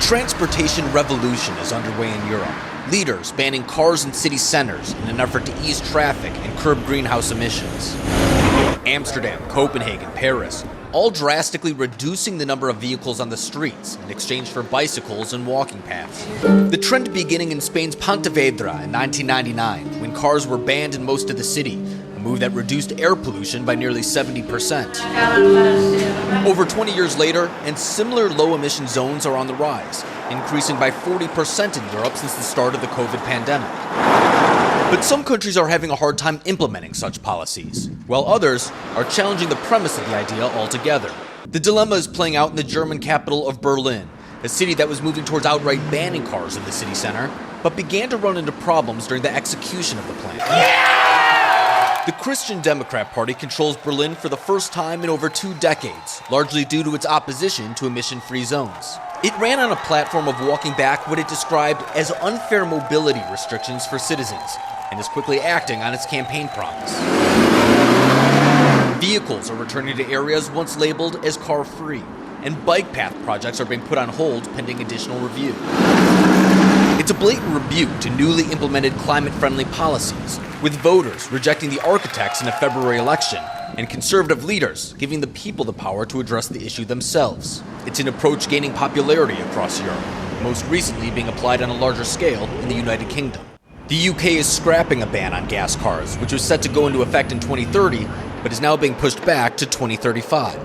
transportation revolution is underway in Europe. Leaders banning cars in city centers in an effort to ease traffic and curb greenhouse emissions. Amsterdam, Copenhagen, Paris, all drastically reducing the number of vehicles on the streets in exchange for bicycles and walking paths. The trend beginning in Spain's Pontevedra in 1999, when cars were banned in most of the city, a move that reduced air pollution by nearly 70%. Over 20 years later, and similar low-emission zones are on the rise, increasing by 40% in Europe since the start of the COVID pandemic. But some countries are having a hard time implementing such policies, while others are challenging the premise of the idea altogether. The dilemma is playing out in the German capital of Berlin, a city that was moving towards outright banning cars in the city center, but began to run into problems during the execution of the plan. The Christian Democrat Party controls Berlin for the first time in over 2 decades, largely due to its opposition to emission-free zones. It ran on a platform of walking back what it described as unfair mobility restrictions for citizens, and is quickly acting on its campaign promise. Vehicles are returning to areas once labeled as car-free, and bike path projects are being put on hold pending additional review. It's a blatant rebuke to newly implemented climate-friendly policies, with voters rejecting the architects in a February election, and conservative leaders giving the people the power to address the issue themselves. It's an approach gaining popularity across Europe, most recently being applied on a larger scale in the United Kingdom. The UK is scrapping a ban on gas cars, which was set to go into effect in 2030, but is now being pushed back to 2035.